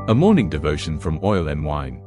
A morning devotion from Oil and Wine.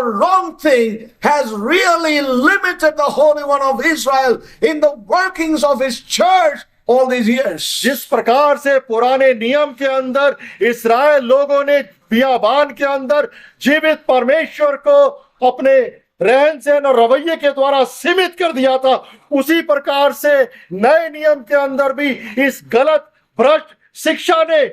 wrong thing has really limited the Holy One of Israel in the workings of his church all these years. जिस प्रकार से पुराने नियम के अंदर इस्राएल लोगों ने बियाबान के अंदर जीवित परमेश्वर को अपने रहन सहन और रवैये के द्वारा सीमित कर दिया था, उसी प्रकार से नए नियम के अंदर भी इस गलत भ्रष्ट शिक्षा ने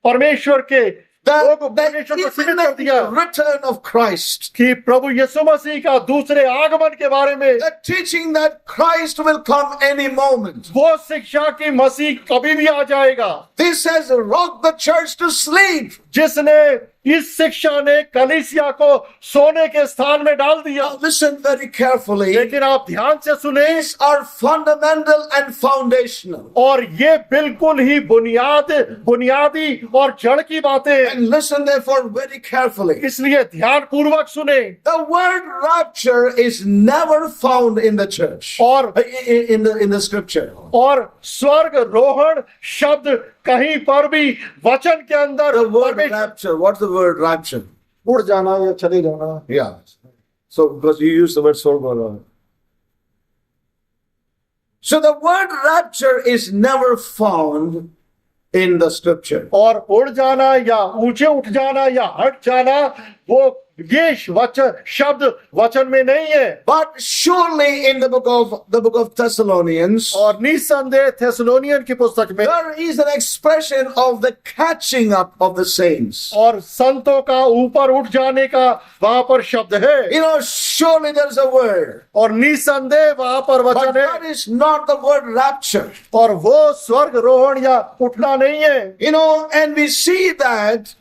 परमेश्वर के लोगों को परमेश्वर को सीमित कर दिया। Return of Christ, कि प्रभु यीशु मसीह का दूसरे आगमन के बारे में, the teaching that Christ will come any moment. वो शिक्षा की मसीह कभी भी आ जाएगा, This has rocked the church to sleep. जिसने इस शिक्षा ने कलीसिया को सोने के स्थान में डाल दिया। Now listen very carefully. लेकिन आप ध्यान से सुने, These are fundamental and foundational. और ये बिल्कुल ही बुनियादी और जड़ की बातें, And listen therefore very carefully. इसलिए ध्यान पूर्वक सुने। The word rapture is never found in the church और in the scripture. और स्वर्ग रोहण शब्द कहीं पर भी वचन के अंदर The word परमेश्वर rapture. What's the word rapture? उड़ जाना या चले जाना। Yeah. So because you use the word sorgo. So the word rapture is never found in the scripture. और उड़ जाना या ऊंचे उठ जाना या हट जाना, वो ये शब्द वचन में नहीं है। But surely in the book of Thessalonians, और निसंदेह थेसलोनियन की पुस्तक में there is an expression of the catching up of the saints. और संतों का ऊपर उठ जाने का वहां पर शब्द है। You know, surely there's a word. और निसंदेह वहां पर But वचन है, that is not the word rapture. और वो स्वर्ग रोहण या उठना नहीं है। You know, and we see that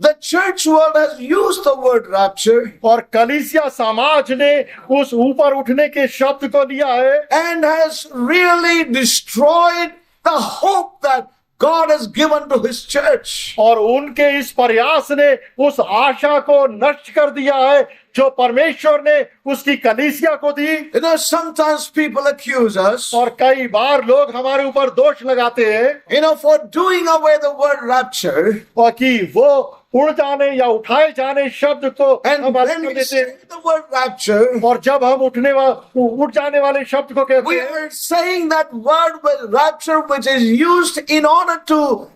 the church world has used the word rapture और कलीसिया समाज ने उस ऊपर उठने के शब्द को लिया है and has really destroyed the hope that God has given to his church. और उनके इस प्रयास ने उस आशा को नष्ट कर दिया है जो परमेश्वर ने उसकी कलीसिया को दी। You know, sometimes people accuse us, और कई बार लोग हमारे ऊपर दोष लगाते हैं, you know, for doing away the word rapture. और कि वो उड़ जाने या उठाए जाने शब्द को And हम अलग when कर we देते say हैं। the word rapture, और जब हम उठ जाने वाले शब्द को कहते we हैं, are saying that word with rapture which is used in order to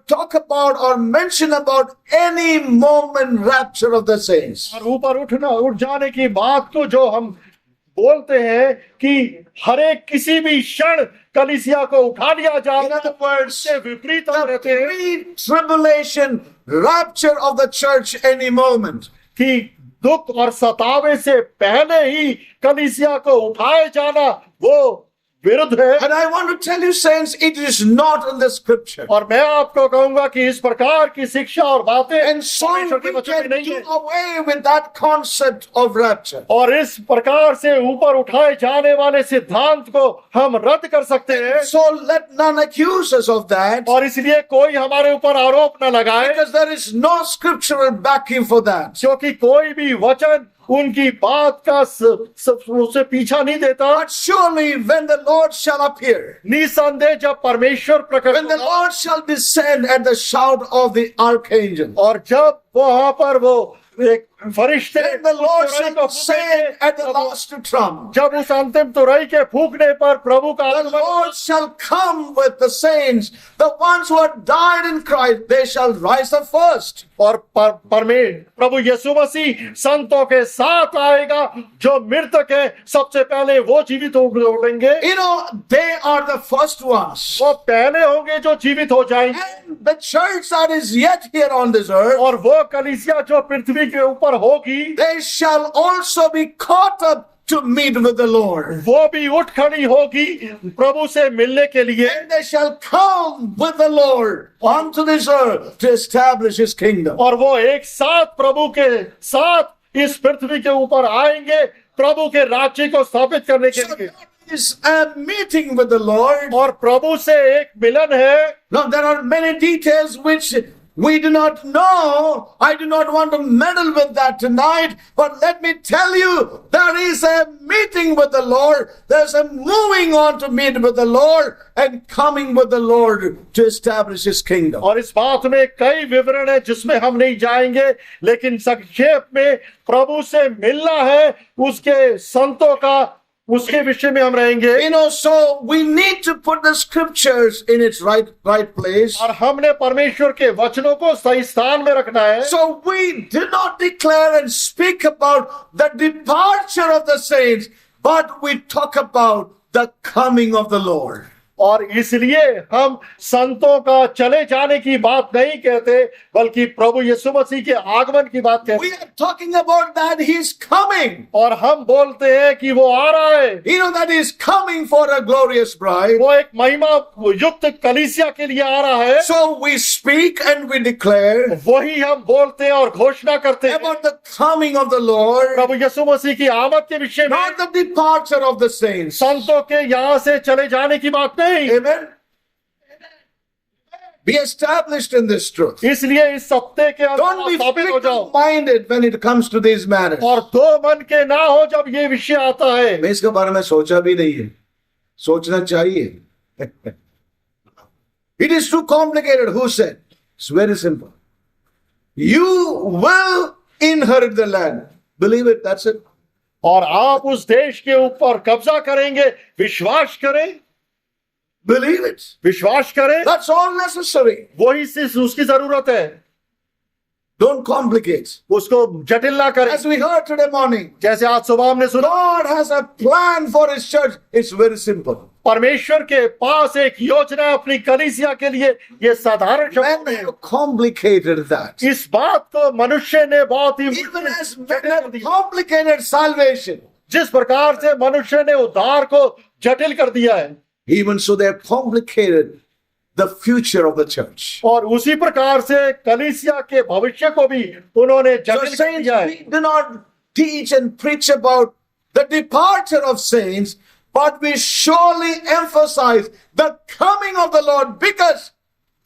talk about or mention about any moment rapture of the saints. और ऊपर उठ जाने की बात को जो हम बोलते हैं कि हर एक किसी भी क्षण कलीसिया को उठा लिया In जाए, other words, से विपरीत हम the रहते हैं pre-tribulation rapture of the church any moment. कि दुख और सतावे से पहले ही कलीसिया को उठाए जाना वो विरुद्ध है। And I want to tell you, saints, it is not in the scripture. और मैं आपको कहूंगा कि इस प्रकार की शिक्षा और बातें And so परमेश्वर के we वचन में can नहीं do है। away with that concept of rapture. और इस प्रकार से ऊपर उठाए जाने वाले सिद्धांत को हम रद्द कर सकते हैं, So let none accuse us of that, और इसलिए कोई हमारे ऊपर आरोप न लगाए, because there is no scriptural backing for that. क्योंकि कोई भी वचन उनकी बात का उससे पीछा नहीं देता। But surely when the Lord shall appear, निसंदेह जब परमेश्वर प्रकट when the होगा, Lord shall descend at the shout of the archangel, और जब वहां पर वो एक फरिश्ते then the Lord तुरई shall को descend at the फूकेंगे, last trump. जब उस अंतिम तुरई के फूकने पर प्रभु का The आगमन होगा, Lord shall come with the saints, the ones who have died in Christ, they shall rise up first. और प्रभु यीशु मसीह संतों के साथ आएगा, जो मृतक है सबसे पहले वो जीवित उठेंगे। You know, they are the first ones. वो पहले होंगे जो जीवित हो जाएंगे, And the church that is yet here on this earth, और वो कलीसिया जो पृथ्वी के ऊपर होगी, they shall also be caught up to meet with the Lord. वो भी उठ खड़ी होगी प्रभु से मिलने के लिए, And they shall come with the Lord onto this earth to establish his kingdom. और वो एक साथ प्रभु के साथ इस पृथ्वी के ऊपर आएंगे प्रभु के राज्य को स्थापित करने के So लिए। that is a meeting with the Lord. और प्रभु से एक मिलन है। Now there are many details which We do not know. I do not want to meddle with that tonight. But let me tell you, there is a meeting with the Lord. There's a moving on to meet with the Lord and coming with the Lord to establish His kingdom. और इस बात में कई विवरण है जिसमें हम नहीं जाएंगे, लेकिन संक्षेप में प्रभु से मिलना है, उसके संतों का उसके विषय में हम रहेंगे। You know, so we need to put the scriptures in its right place. और हमने परमेश्वर के वचनों को सही स्थान में रखना है। So we do not declare and speak about the departure of the saints, but we talk about the coming of the Lord. और इसलिए हम संतों का चले जाने की बात नहीं कहते, बल्कि प्रभु यीशु मसीह के आगमन की बात कहते We हैं। are talking about that He is coming. और हम बोलते हैं कि वो आ रहा है, You know that He is coming for a glorious bride. वो एक महिमा युक्त कलीसिया के लिए आ रहा है। So we speak and we declare वही हम बोलते हैं और घोषणा करते हैं about the coming of the Lord, प्रभु यीशु मसीह की आमद के विषय में, not the departure of the saints. संतों के यहाँ से चले जाने की बात नहीं। Amen. Be established in this truth. इसलिए इस सत्य के Don't अंदर be स्थापित हो जाओ fickle-minded when it comes to these matters. और दो मन के ना हो जब ये विषय आता है। मैं इसके बारे में सोचा भी नहीं है, सोचना चाहिए। It is too complicated. Who said? It's very simple. You will inherit the land. Believe it. That's it. और आप उस देश के ऊपर कब्जा करेंगे, विश्वास करें, Believe it. विश्वास करें, That's all necessary. वही सिर्फ उसकी जरूरत है। Don't complicate. उसको जटिल ना करें। As we heard today morning, जैसे आज सुबह हमने सुना, God has a plan for His church. It's very simple. परमेश्वर के पास एक योजना है अपनी कलीसिया के लिए। ये साधारण शब्द Men में have complicated that. इस बात को मनुष्य ने बहुत ही Even as men have complicated salvation, जिस प्रकार से मनुष्य ने उद्धार को जटिल कर दिया है, even so they have complicated the future of the church. और उसी प्रकार से कलीसिया के भविष्य को भी उन्होंने So जटिल कर saints, दिया है। we do not teach and preach about the departure of saints, but we surely emphasize the coming of the Lord, because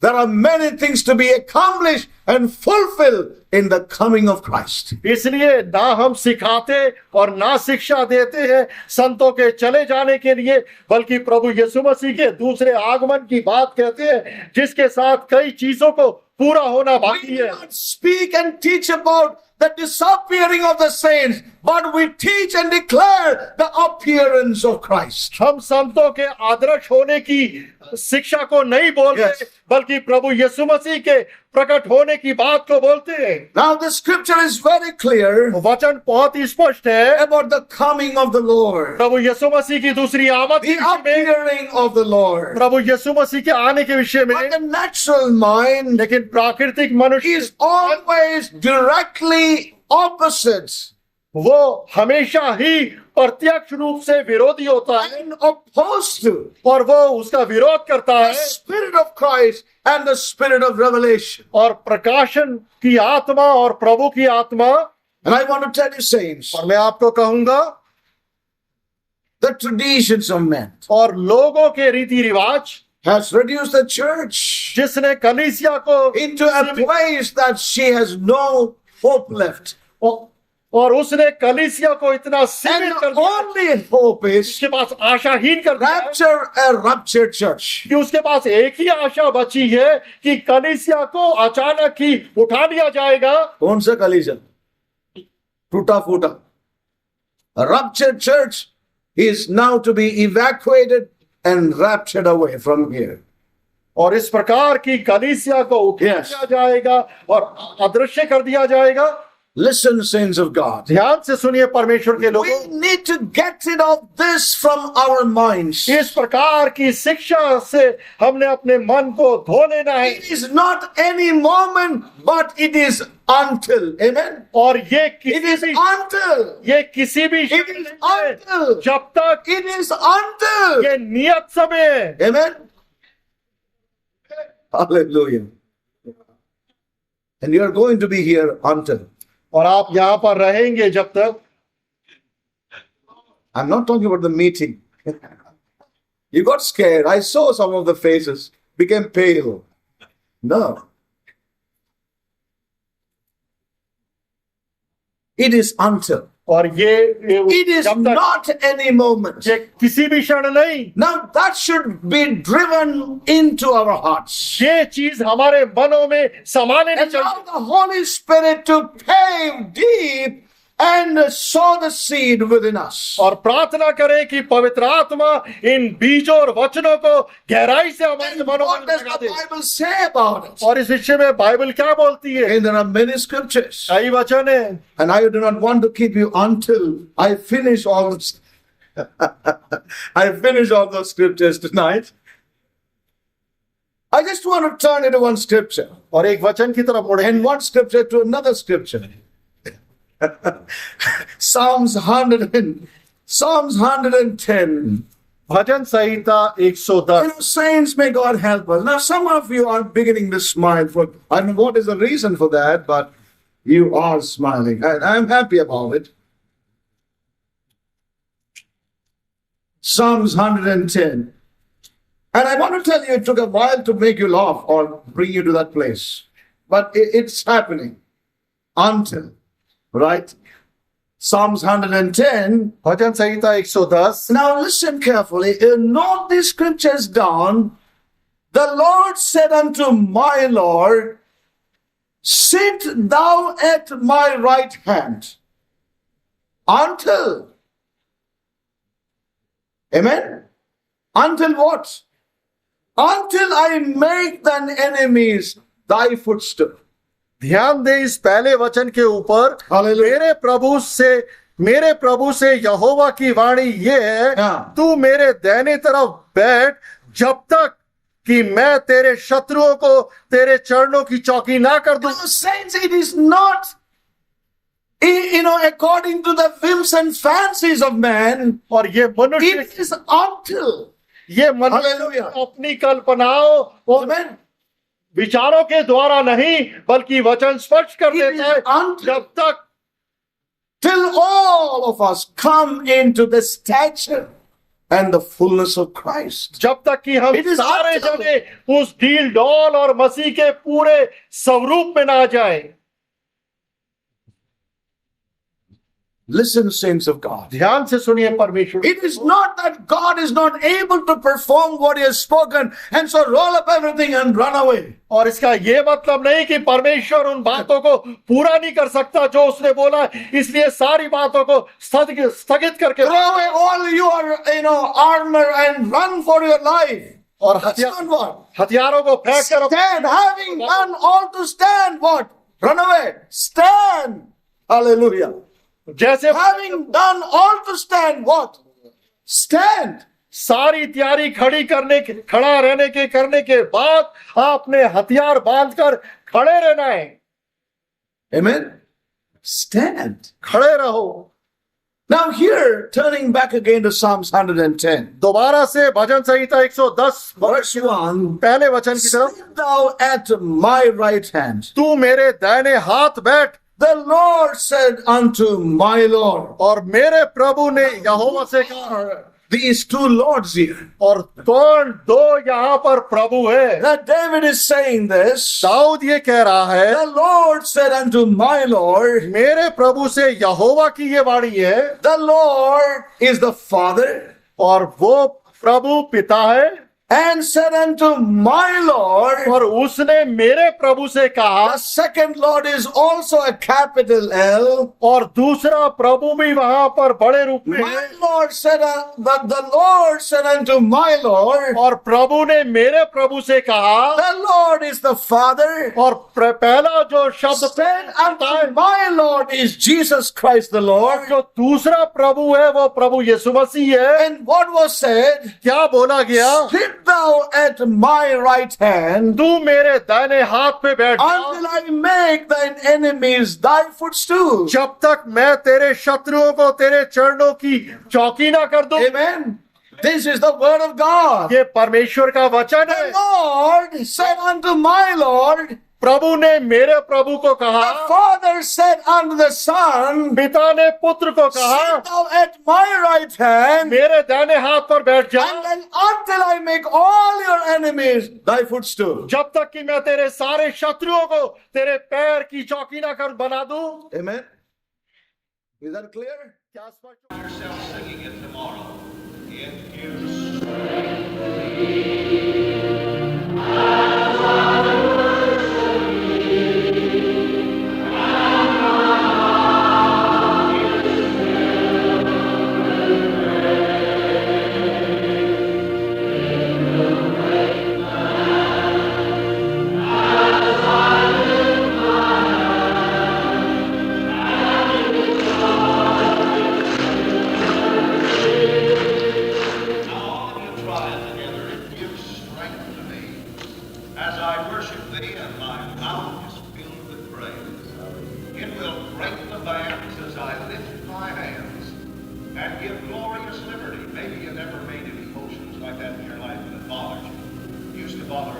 there are many things to be accomplished and fulfilled in the coming of Christ. इसलिए ना हम सिखाते और ना शिक्षा देते हैं संतों के चले जाने के लिए, बल्कि प्रभु यीशु मसीह के दूसरे आगमन की बात कहते हैं, जिसके साथ कई चीजों को पूरा होना We बाकी do है। not speak and teach about the disappearing of the saints, but we teach and declare the appearance of Christ. हम संतों के आदर्श होने की शिक्षा को नहीं बोलते, Yes. बल्कि प्रभु यीशु मसीह के प्रकट होने की बात को बोलते हैं। Now the scripture is very clear वचन बहुत ही स्पष्ट है about the coming of the Lord, प्रभु यीशु मसीह की दूसरी आमद the के विषय में, appearing of the Lord. प्रभु यीशु मसीह के आने के विषय But में। the natural mind लेकिन प्राकृतिक मनुष्य is always directly opposite वो हमेशा ही प्रत्यक्ष रूप से विरोधी होता है, and opposed to और वो उसका विरोध करता the है। Spirit of Christ and the Spirit of revelation. और प्रकाशन की आत्मा और प्रभु की आत्मा। And I want to tell you, saints, और मैं आपको कहूंगा, the traditions of men और लोगों के रीति रिवाज has reduced the church जिसने कलीसिया को into a place that she has no hope left. और उसने कलीसिया को इतना And सीमित the कर दिया, only hope is उसके पास आशाहीन कर दिया है rapture a raptured church. कि उसके पास एक ही आशा बची है कि कलीसिया को अचानक ही उठा लिया जाएगा। कौन सा कलीसिया? टूटा फूटा. A raptured church is now to be evacuated and raptured away from here. और इस प्रकार की कलीसिया को उठा Yes. लिया जाएगा और अदृश्य कर दिया जाएगा। Listen, saints of God. ध्यान से सुनिए परमेश्वर के लोगों, We need to get rid of this from our minds. इस प्रकार की शिक्षा से हमने अपने मन को धो लेना है। It is not any moment, but it is until. Amen. और ये It किसी is भी until. ये किसी भी It शक्ल is में है, until. जब तक It is until. ये नियत समय है। Amen. Hallelujah. And you are going to be here until. और आप यहाँ पर रहेंगे जब तक। I'm not talking about the meeting. You got scared. I saw some of the faces became pale. No. It is until. और ये It is जब तक, not any moment. ये किसी भी क्षण नहीं। Now that should be driven into our hearts. ये चीज हमारे मनों में समाने नहीं And now चाहिए। the Holy Spirit to cave deep and sow the seed within us. और प्रार्थना करें कि पवित्र आत्मा इन बीजों और वचनों को गहराई से हमारे And मनों what में does लगा the they. Bible say about it? और इस विषय में बाइबल क्या बोलती है? And there are many scriptures. कई वचन है। And I do not want to keep you until I finish all this. I finish all those scriptures tonight. I just want to turn into one scripture और एक वचन की तरफ मुड़े। and one scripture to another scripture. Psalms 110. Bhajan Samhita 110। Saints, may God help us. Now, some of you are beginning to smile. I don't know what is the reason for that, but you are smiling. And I'm happy about it. Psalms 110. And I want to tell you, it took a while to make you laugh or bring you to that place. But it's happening. Until, right? Psalms 110. Bhajan Samhita 110। Now listen carefully. Note these scriptures down. The Lord said unto my Lord, sit thou at my right hand. Until. Amen? Until what? Until I make thine enemies thy footstool. ध्यान दे इस पहले वचन के ऊपर। Hallelujah. मेरे प्रभु से यहोवा की वाणी ये है, हाँ। तू मेरे दाहिने तरफ बैठ जब तक कि मैं तेरे शत्रुओं को तेरे चरणों की चौकी ना कर दूं। Saints, it is not, according to the whims and fancies of man. और ये मनुष्य, It is until. ये मनुष्य Hallelujah. अपनी कल्पनाओं और Amen. विचारों के द्वारा नहीं बल्कि वचन स्पष्ट कर It देता is है until. जब तक Till all of us come into the stature and the fullness of Christ. जब तक कि हम It is सारे until. जने उस ढील ढाल और मसीह के पूरे स्वरूप में ना जाएं। Listen, saints of God. ध्यान से सुनिए परमेश्वर। It is not that God is not able to perform what He has spoken and so roll up everything and run away. और इसका ये मतलब नहीं कि परमेश्वर उन बातों को पूरा नहीं कर सकता जो उसने बोला, इसलिए सारी बातों को स्थगित करके Throw away all your, armor and run for your life. और That's not what. हथियारों को फेंक कर Stand, having done all to stand, what? Run away. Stand. Hallelujah. जैसे Having done all to stand, what? Stand. सारी तैयारी खड़ा रहने के करने के बाद आपने हथियार बांधकर खड़े रहना है। Amen. Stand. खड़े रहो। Now here, turning back again to Psalms 110. दोबारा से भजन संहिता 110 Verse 1. पहले वचन की तरफ, Sit thou at my right hand. तू मेरे दाहिने हाथ बैठ। The Lord said unto my Lord. और मेरे प्रभु ने यहोवा से कहा। These two lords here. और कौन दो यहाँ पर प्रभु है? Now David is saying this. Dawood ये कह रहा है, The Lord said unto my Lord. मेरे प्रभु से यहोवा की ये वाणी है। The Lord is the Father. और वो प्रभु पिता है। And said unto my Lord. और उसने मेरे प्रभु से कहा। The second Lord is also a capital L. और दूसरा प्रभु भी वहां पर बड़े रूप में My है। Lord said, the Lord said unto my Lord. और प्रभु ने मेरे प्रभु से कहा। The Lord is the Father. और पहला जो शब्द Said unto my Lord is Jesus Christ the Lord. जो दूसरा प्रभु है वो प्रभु यीशु मसीह है। And what was said? क्या बोला गया? Sit thou at my right hand तू मेरे दाहिने हाथ पे बैठ जा, until I make thine enemies thy footstool. जब तक मैं तेरे शत्रुओं को तेरे चरणों की चौकी ना कर दूं। Amen. This is the word of God. ये परमेश्वर का वचन The है। Lord said unto my Lord. प्रभु ने मेरे प्रभु को कहा। The Father said unto the Son. पिता ने पुत्र को कहा, Sit thou at my right hand. मेरे दाहिने हाथ पर बैठ जा, And then until I make all your enemies thy footstool. जब तक कि मैं तेरे सारे शत्रुओं को तेरे पैर की चौकी ना कर बना दूं। Amen. Is that clear? क्या स्पष्ट हो? yourself singing it tomorrow. It gives Now all of you try it together. It gives strength to me as I worship thee and my mouth is filled with praise. It will break the bands as I lift my hands and give glorious liberty. Maybe you never made any motions like that in your life, but it bothers you. It used to bother